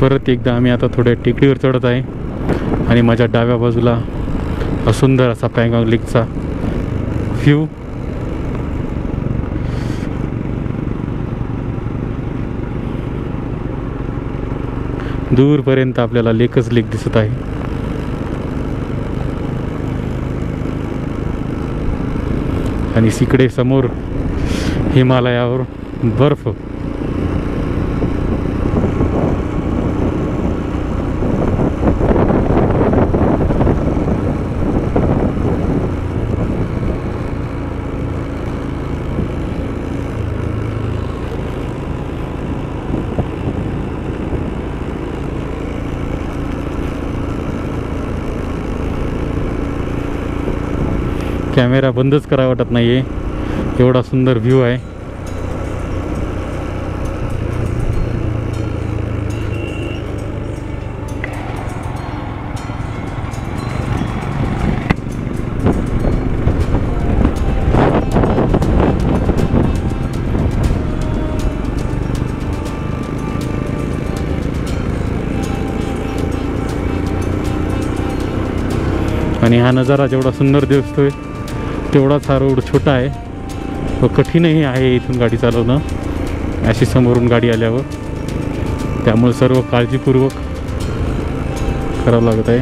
परत एकदा आम्ही आता थोड्या टेकडीवर चढत आहे आणि माझ्या डाव्या बाजूला हा सुंदर असा पँगॉन्ग लेकचा व्ह्यू. दूरपर्यंत आपल्याला लेकच लेक दिसत आहे. आणि इकडे समोर हिमालयावर बर्फ. कॅमेरा बंदच करावा वाटत नाही आहे, एवढा सुंदर व्ह्यू आहे. आणि हा नजारा जेवढा सुंदर दिसतोय तेवढाच हा रोड छोटा आहे व कठीणही आहे इथून गाडी चालवणं, अशी समोरून गाडी आल्यावर. त्यामुळे सर्व काळजीपूर्वक करावं लागत आहे.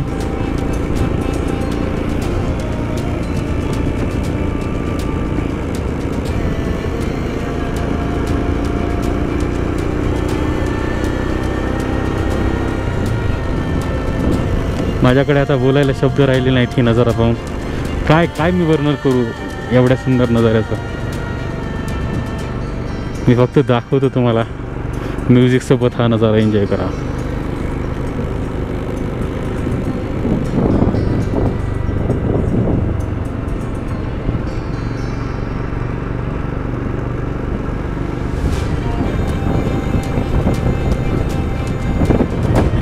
माझ्याकडे आता बोलायला शब्द राहिले नाहीत ही नजारा पाहून. काय मी वर्णन करू एवढ्या सुंदर नजाऱ्याचं. मी फक्त दाखवतो तुम्हाला. म्युझिकसोबत हा नजारा एन्जॉय करा.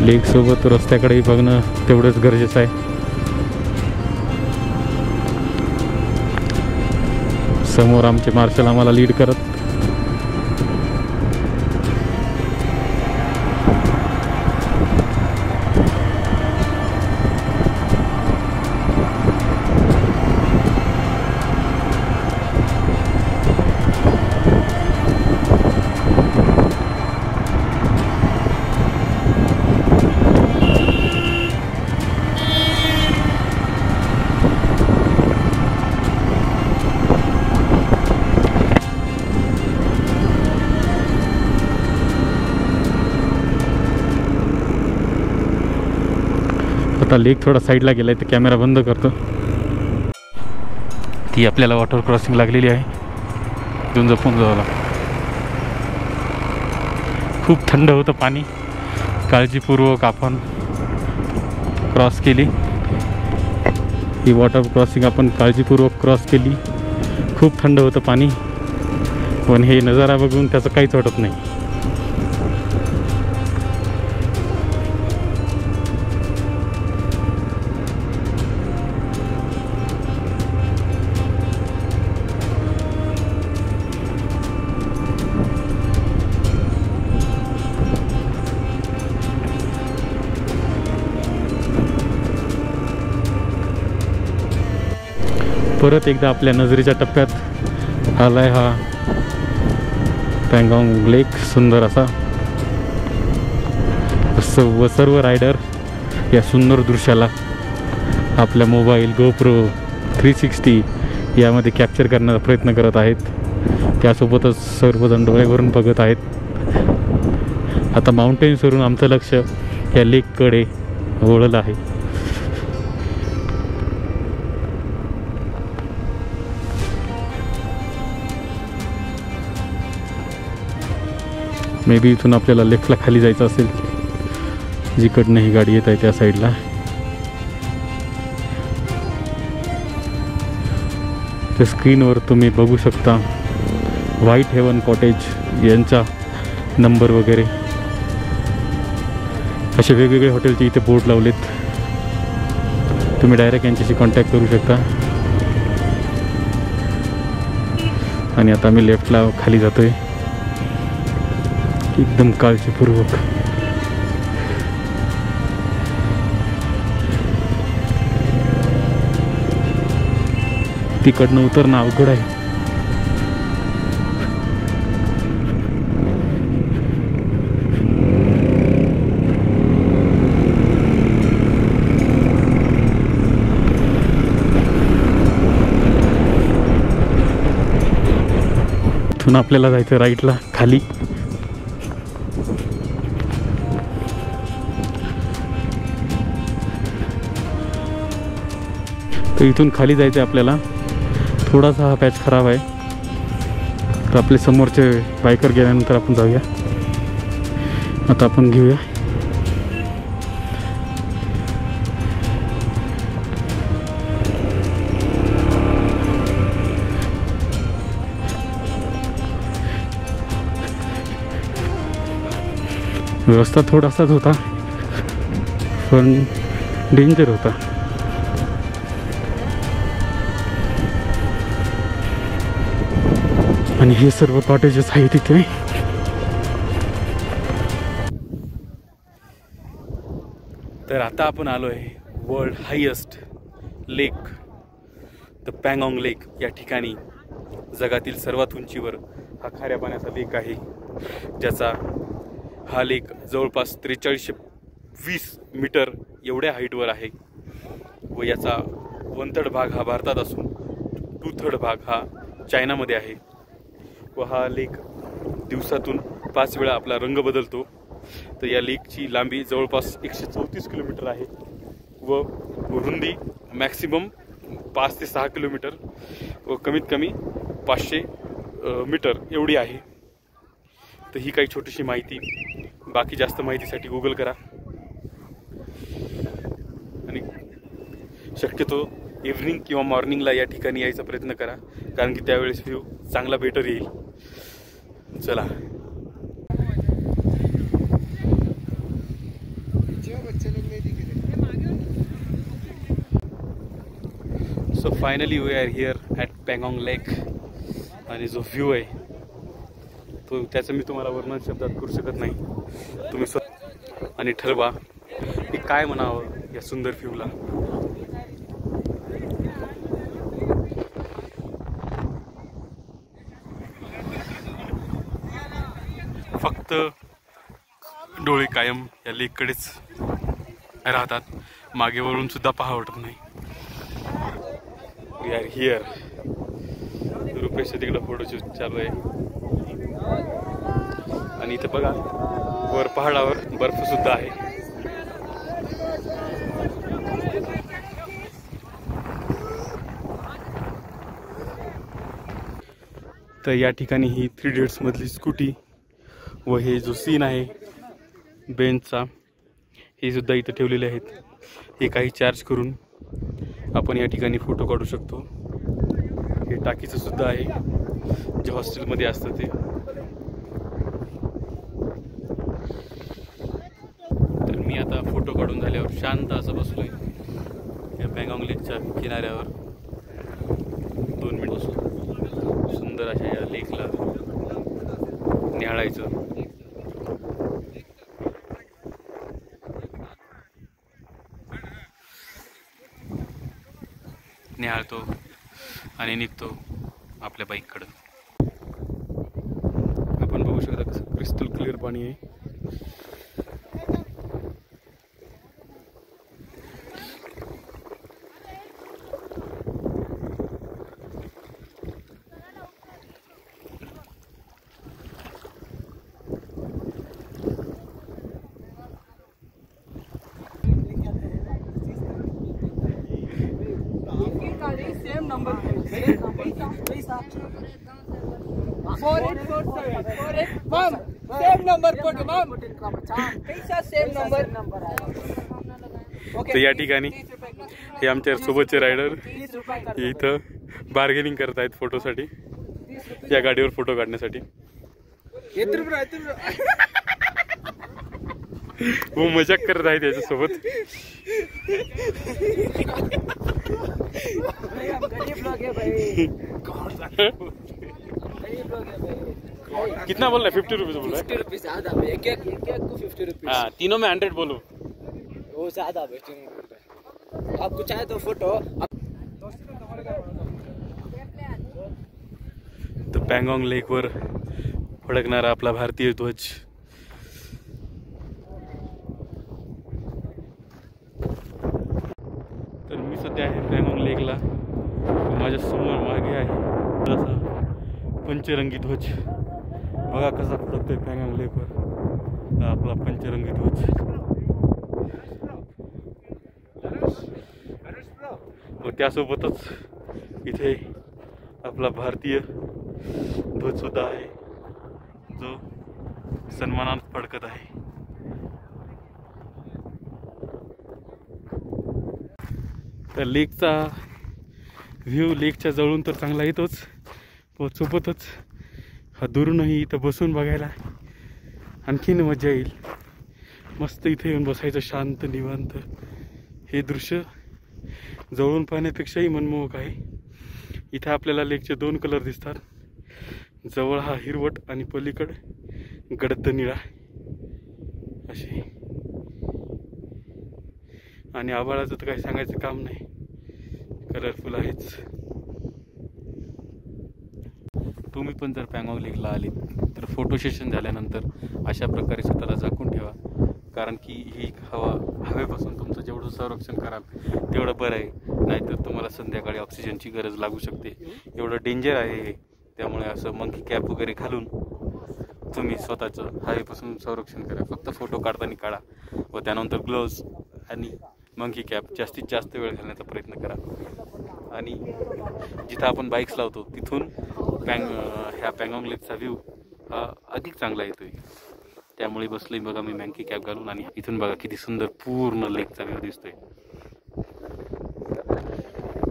लेकसोबत रस्त्याकडेही बघणं तेवढंच गरजेचं आहे. समोर आमचे मार्शल आम्हाला लीड करत. आता लेक थोडा साईडला गेला आहे तर कॅमेरा बंद करतो. ती आपल्याला वॉटर क्रॉसिंग लागलेली आहे, इथून जपून जावं लागतं. खूप थंड होतं पाणी, काळजीपूर्वक आपण क्रॉस केली. ही वॉटर क्रॉसिंग आपण काळजीपूर्वक क्रॉस केली. खूप थंड होतं पाणी, पण हे नजारा बघून त्याचं काहीच वाटत नाही. परत एकदा आपल्या नजरेच्या टप्प्यात आलाय हा पँगॉन्ग लेक, सुंदर असा. सर्व रायडर या सुंदर दृश्याला आपल्या मोबाईल GoPro 360 यामध्ये कॅप्चर करण्याचा प्रयत्न करत आहेत. त्यासोबतच सर्वजण डोळे भरून बघत आहेत. आता माउंटेन्सवरून आमचं लक्ष या लेककडे वळलं आहे. मे बी इथून आपल्याला लेफ्टला खाली जायचं असेल, जिकडनं ही गाडी येत आहे त्या साईडला. त्या स्क्रीनवर तुम्ही बघू शकता व्हाईट हेवन कॉटेज यांचा नंबर वगैरे. असे वेगवेगळे हॉटेलचे इथे बोर्ड लावलेत. तुम्ही डायरेक्ट यांच्याशी कॉन्टॅक्ट करू शकता. आणि आता आम्ही लेफ्टला खाली जातोय एकदम काळजीपूर्वक. तिकडनं उतरणं अवघड आहे. इथून आपल्याला जायचं राईटला खाली. तर इथून खाली जायचं आहे आपल्याला. थोडासा हा पॅच खराब आहे, तर आपले समोरचे बायकर गेल्यानंतर आपण जाऊया. आता आपण घेऊया. रस्ता थोडासाच होता पण डेंजर होता. आणि हे सर्व कॉटेजेस आहेत इथे. तर आता आपण आलो आहे world highest lake the Pangong lake या ठिकाणी. जगातील सर्वात उंचीवर हा खाऱ्या पाण्याचा लेक आहे, ज्याचा हा लेक जवळपास 4320 मीटर एवढ्या हाईटवर आहे. व याचा 1/3 भाग हा भारतात असून 2/3 भाग हा चायनामध्ये आहे. व हा लेक दिवसातून 5 वेळा आपला रंग बदलतो. तर या लेकची लांबी जवळपास 134 किलोमीटर आहे व रुंदी मॅक्सिमम 5 ते 6 किलोमीटर व कमीत कमी 500 मीटर एवढी आहे. तर ही काही छोटीशी माहिती. बाकी जास्त माहितीसाठी गूगल करा आणि शक्यतो इव्हनिंग किंवा मॉर्निंगला या ठिकाणी यायचा प्रयत्न करा, कारण की त्यावेळेस व्ह्यू चांगला बेटर येईल. चला. So finally we are here at Pangong lake. आणि जो व्ह्यू आहे तो त्याचं मी तुम्हाला वर्णन शब्दात करू शकत नाही. तुम्ही आणि ठरवा की काय म्हणावं या सुंदर व्ह्यूला. फक्त डोळे कायम या लेककडेच राहतात, मागे वळून सुद्धा पाहा वाटत नाही. We are here. रुपेश तिकडं फोटोशूट चालू आहे आणि इथे बघा वर पहाडावर बर्फ सुद्धा आहे. तर या ठिकाणी ही 3 इडियट्स मधली स्कूटी व हे जो सीन आहे बेंचचा, हे सुद्धा इथं ठेवलेले आहेत. हे काही चार्ज करून आपण या ठिकाणी फोटो काढू शकतो. हे टाकीचं सुद्धा आहे जे हॉस्टेलमध्ये असतं ते. तर मी आता फोटो काढून झाल्यावर शांत असं बसलोय या पँगॉन्ग लेकच्या किनाऱ्यावर. 2 मिनिट बसून सुंदर अशा या लेकला निहाळायचं. निहाळतो आणि निघतो आपल्या बाईककडं. आपण बघू शकता कसं क्रिस्टल क्लिअर पाणी आहे. Same number 4847 same number same number. तर या ठिकाणी हे आमच्या सोबतचे रायडर इथं बार्गेनिंग करत आहेत फोटोसाठी, या गाडीवर फोटो काढण्यासाठी. वो मजाक करत आहे त्याच्यासोबत. कितना बोल रहा है? 50 रुपीज बोल रहा है. 50 रुपीज ज्यादा है. एक को 50 रुपीज. हाँ, तीनों में 100 बोलो. वो ज्यादा है. आपको चाहे तो फोटो तर पँगॉंग लेकवर फडकणारा आपला भारतीय ध्वज. तर मी सध्या आहे पँगॉंग लेकला. माझ्या समोर मागे आहे थोडासा पंचरंगी ध्वज. बघा कसा फडकतोय पँगॉंग लेकवर हा आपला पंचरंगी ध्वज. व त्यासोबतच इथे आपला भारतीय ध्वज सुद्धा आहे जो सन्मानात फडकत आहे. तर लेकचा व्ह्यू लेकच्या जवळून तर चांगला येतोच, व सोबतच हा दुरूनही इथं बसून बघायला आणखीन मजा येईल. मस्त इथे येऊन बसायचं शांत निवांत. हे दृश्य जवळून पाहण्यापेक्षाही मनमोहक आहे. इथे आपल्याला लेकचे 2 कलर दिसतात. जवळ हा हिरवट आणि पलीकड गडद निळा अशी. आणि आभाळाचं तर काही सांगायचं काम नाही, कलरफुल आहेच. तुम्ही पण जर पँगॉंग लेकला आलीत तर फोटो सेशन झाल्यानंतर अशा प्रकारे स्वतःला झाकून ठेवा. कारण की ही हवेपासून तुमचं जेवढं संरक्षण कराल तेवढं बरं आहे. नाहीतर तुम्हाला संध्याकाळी ऑक्सिजनची गरज लागू शकते. एवढं डेंजर आहे हे. त्यामुळे असं मंकी कॅप वगैरे घालून तुम्ही स्वतःचं हवेपासून संरक्षण करा. फक्त फोटो काढताना काढा व त्यानंतर ग्लोव्ज आणि मंकी कॅप जास्तीत जास्त वेळ घालण्याचा प्रयत्न करा. आणि जिथं आपण बाईक्स लावतो तिथून ह्या पँगॉंग लेकचा व्ह्यू हा अधिक चांगला येतोय. त्यामुळे बसलोय बघा मी मंकी कॅप घालून आणि इथून बघा किती सुंदर पूर्ण लेकचा व्ह्यू दिसतोय.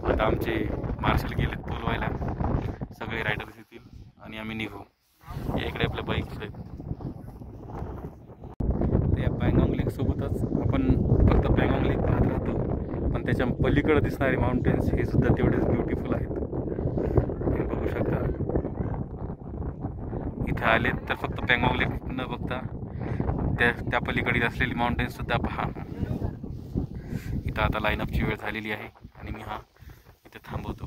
आता आमचे मार्शल गेलेत बोलवायला, सगळे रायडर्स येतील आणि आम्ही निघू. इकडे आपल्या बाईक्स आहेत. तर या पँगॉंग लेक सोबतच आपण फक्त पँगॉंग लेक पाहत राहतो, पण त्याच्या पलीकडे दिसणारे माउंटेन्स हे सुद्धा तेवढेच ब्युटिफुल आहेत. तुम्ही बघू शकता. इथे आलेत तर फक्त पँगॉंग लेक न बघता त्या पलीकडे असलेली माउंटेन्स सुद्धा पहा. इथं आता लाईनअपची वेळ झालेली आहे आणि मी इथे थांबवतो.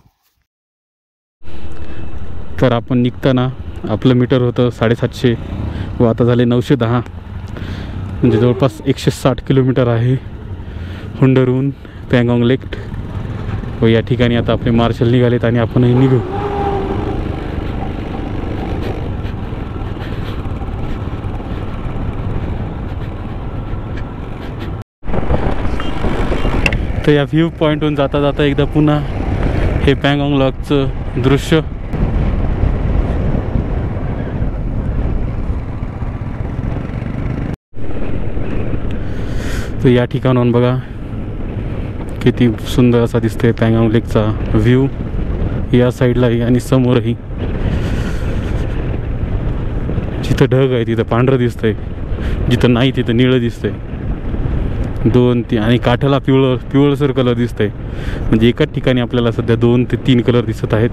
तर आपण निघताना आपलं मीटर होतं 750 व आता झाले 910, म्हणजे जवळपास 160 किलोमीटर आहे हुंडरहून पँगॉंग लेक. व या ठिकाणी आता आपले मार्शल निघालेत आणि आपणही निघू. तर या व्ह्यू पॉईंटहून जाता जाता एकदा पुन्हा हे पँगॉंग लेकचं दृश्य. तर या ठिकाणाहून बघा किती सुंदर असा दिसतोय पँगॉंग लेकचा व्ह्यू या साईडलाही आणि समोरही. जिथं ढग आहे तिथं पांढरं दिसतंय, जिथं नाही तिथं निळं दिसतंय. 2-3 आणि काठाला पिवळसर कलर दिसतंय. म्हणजे एकाच ठिकाणी आपल्याला सध्या 2 ते 3 कलर दिसत आहेत.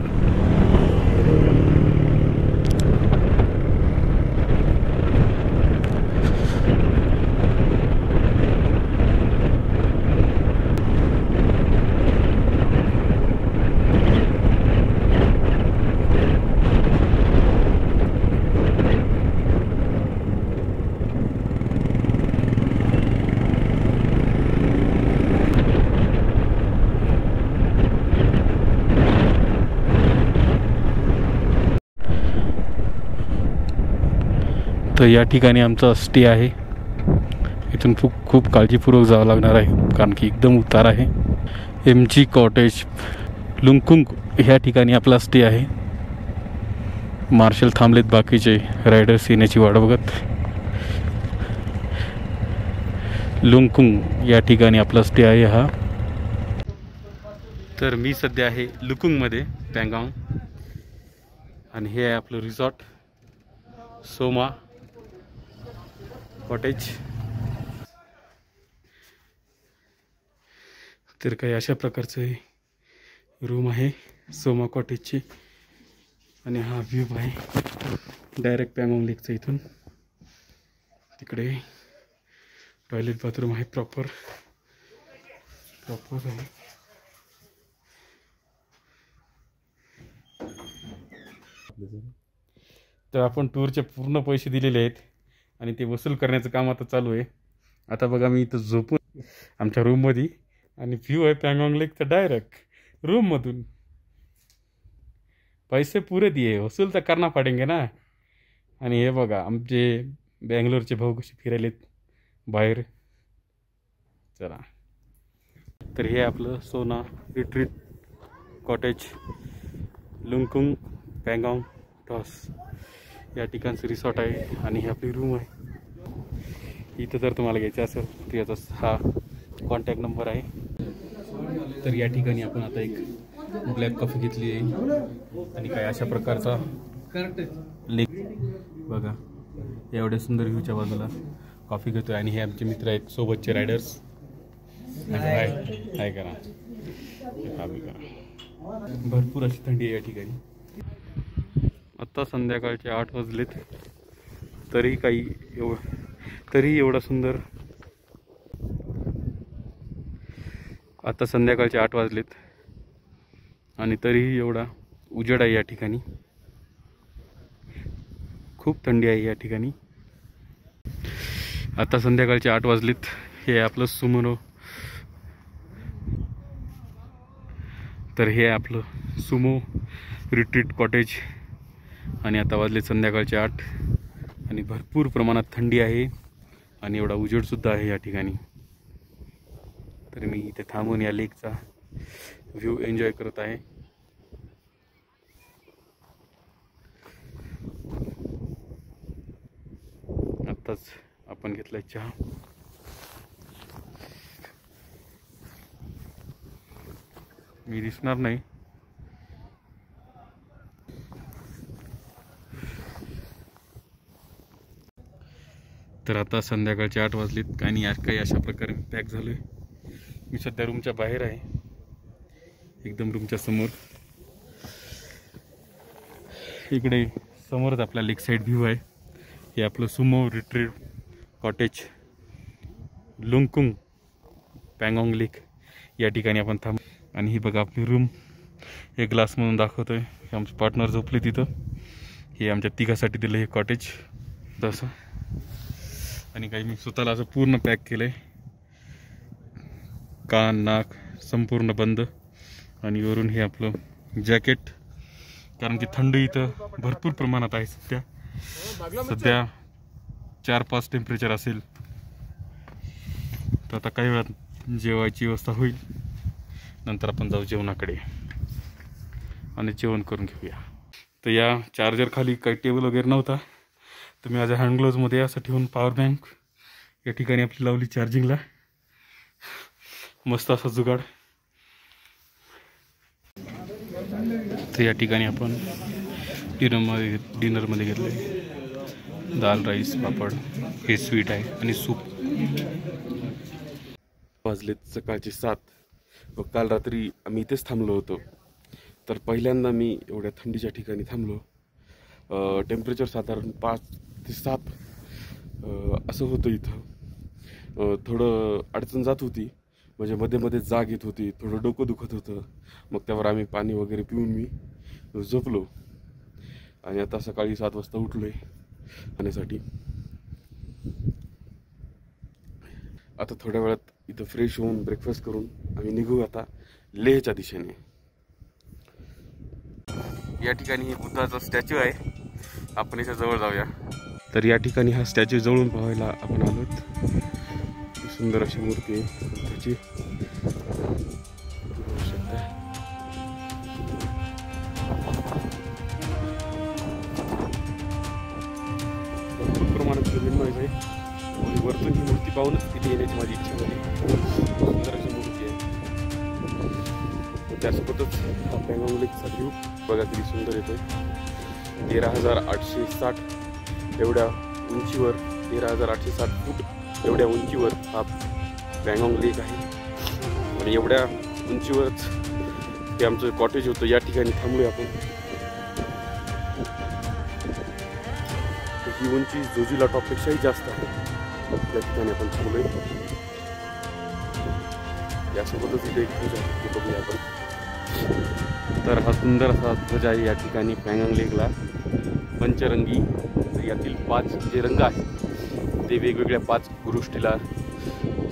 तर या ठिकाणी आमचा स्टे आहे. इथून खूप काळजीपूर्वक जावं लागणार आहे कारण की एकदम उतार आहे. MG कॉटेज लुंगकुंग ह्या ठिकाणी आपला स्टे आहे. मार्शल थांबलेत बाकीचे रायडर्स येण्याची वाट बघत. लुंगकुंग या ठिकाणी आपला स्टे आहे हा. तर मी सध्या आहे लुकुंगमध्ये पँगॉंग आणि हे आहे आपलं रिसॉर्ट सोमा कॉटेज. तर काही अशा प्रकारचे रूम आहे सोमा कॉटेजची. आणि हा व्ह्यू आहे डायरेक्ट पँगॉंग लेकचा. इथून तिकडे टॉयलेट बाथरूम आहे प्रॉपर आहे. आपल्याजवळ. तर आपण टूरचे पूर्ण पैसे दिलेले आहेत आणि ते वसूल करण्याचं काम आता चालू आहे. आता बघा मी इथं झोपून आमच्या रूममध्ये आणि व्ह्यू आहे पँगॉन्ग लेकचा डायरेक्ट रूममधून. पैसे पुरे दिए, वसूल तर करना पडेंगे ना. आणि हे बघा आमचे बँगलोरचे भाऊ कसे फिरायलेत बाहेर. चला, तर हे आपलं सोना रिट्रीट कॉटेज लुंगकुंग पँगॉन्ग टॉस या ठिकाणचं रिसॉर्ट आहे आणि ही आपली रूम आहे. इथं जर तुम्हाला घ्यायचं असेल तर याचा हा कॉन्टॅक्ट नंबर आहे. तर या ठिकाणी आपण आता एक ब्लॅक कॉफी घेतली आहे आणि काय अशा प्रकारचा लेक बघा एवढ्या सुंदर व्ह्यूच्या बाजूला कॉफी घेतोय. आणि हे आमचे मित्र आहेत सोबतचे रायडर्स. हाय करा. भरपूर अशी थंडी आहे या ठिकाणी. आत्ता संध्याकाळचे 8 वाजलेत तरी एवढा सुंदर. आता संध्याकाळचे 8 वाजलेत आणि तरीही एवढा उजेड आहे या ठिकाणी. खूप थंडी आहे या ठिकाणी. आता संध्याकाळचे 8 वाजलेत. हे आपलं सुमो. तर हे आपलं सुमो रिट्रीट कॉटेज आणि आता वाजले संध्याकाळचे 8 आणि भरपूर प्रमाणात थंडी आहे आणि एवढा उजेडसुद्धा आहे या ठिकाणी. तर मी इथे थांबून या लेकचा व्ह्यू एन्जॉय करत आहे. आत्ताच आपण घेतलाय चहा. मी दिसणार नाही. तर आता संध्याकाळचे 8 वाजलेत आणि काही अशा प्रकारे पॅक झालोय. मी सध्या रूमच्या बाहेर आहे, एकदम रूमच्या समोर. इकडे समोरच आपला लेक साईड व्ह्यू आहे. हे आपलं Sumo retreat cottage लुंगकुंग Pangong lake या ठिकाणी आपण थांब. आणि ही बघा आपली रूम. हे ग्लासमधून दाखवतोय. आमचे पार्टनर झोपले तिथं. हे आमच्या तिघासाठी दिलं हे कॉटेज तसं. आणि काही मी स्वतःला असं पूर्ण पॅक केलंय, कान नाक संपूर्ण बंद. आणि वरून हे आपलं जॅकेट, कारण की थंडी इथं भरपूर प्रमाणात आहे. सध्या 4-5 टेम्परेचर असेल. तर आता काही वेळात जेवायची व्यवस्था होईल. नंतर आपण जाऊ जेवणाकडे आणि जेवण करून घेऊया. तर या चार्जर खाली काही टेबल वगैरे नव्हता, तर मी माझ्या हँड ग्लोव्जमध्ये असं ठेवून पॉवर बँक या ठिकाणी आपली लावली चार्जिंगला. मस्त असा जुगाड. तर या ठिकाणी आपण डिनरमध्ये घेतलं दाल राईस पापड, हे स्वीट आहे आणि सूप. वाजलेत सकाळचे 7 व काल रात्री आम्ही इथेच थांबलो होतो. तर पहिल्यांदा मी एवढ्या थंडीच्या ठिकाणी थांबलो. टेम्परेचर साधारण 5 ते 7 असं होतं. इथं थोडं अडचण जात होती, म्हणजे मध्ये मध्ये जाग येत होती, थोडं डोकं दुखत होतं. मग त्यावर आम्ही पाणी वगैरे पिऊन मी झोपलो. आणि आता सकाळी 7 वाजता उठलोय खाण्यासाठी. आता थोड्या वेळात इथं फ्रेश होऊन ब्रेकफास्ट करून आम्ही निघू आता लेहच्या दिशेने. या ठिकाणी हे बुद्धाचा स्टॅच्यू आहे, आपण याच्या जवळ जाऊया. तर या ठिकाणी हा स्टॅच्यू जवळून पाहायला आपण आलोत. सुंदर अशी मूर्ती आहे त्याची. भरपूर प्रमाणात नॉईज आहे. वरतून ही मूर्ती पाहूनच तिथे येण्याची माझी इच्छा झाली. सुंदर अशी मूर्ती आहे. त्यासोबतच हा पँगॉन्ग लेकचा व्ह्यू बघा किती सुंदर येतोय. 13,860 एवढ्या उंचीवर, 13,860 फूट एवढ्या उंचीवर हा पँगॉन्ग लेक आहे. आणि एवढ्या उंचीवरच ते आमचं कॉटेज होतं. या ठिकाणी थांबलोय आपण. ही उंची जोजिला टॉपपेक्षाही जास्त आहे. त्या ठिकाणी आपण थांबलोय. यासोबतच इथे एक पूजा बघूया आपण. तर हा सुंदर असा ध्वज आहे या ठिकाणी पँगाँग लेकला पंचरंगी. यातील 5 जे रंग आहेत ते वेगवेगळ्या 5 गोष्टीला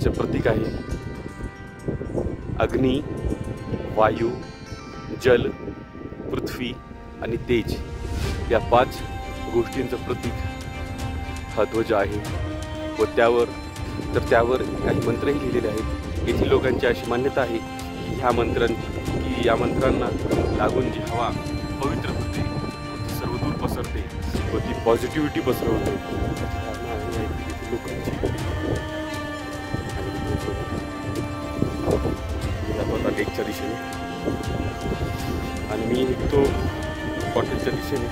चे प्रतीक आहे. अग्नी, वायू, जल, पृथ्वी आणि तेज या 5 गोष्टींचं प्रतीक हा ध्वज आहे. व त्यावर काही मंत्रही लिहिलेले आहेत. येथील लोकांची अशी मान्यता आहे की या मंत्रांना लागून जी हवा पवित्र होते ती सर्व दूर पसरते व ती पॉझिटिव्हिटी पसरवते. लोकांची आता लेकच्या दिशेने आणि मी निघतो कॉटेजच्या दिशेने.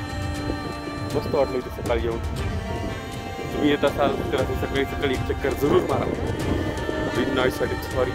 मस्त वाटलं इथे सकाळी येऊन. तुम्ही येत असाल तर असे सकाळी एक चक्कर जरूर मारा. बिग नॉईजसाठी सॉरी.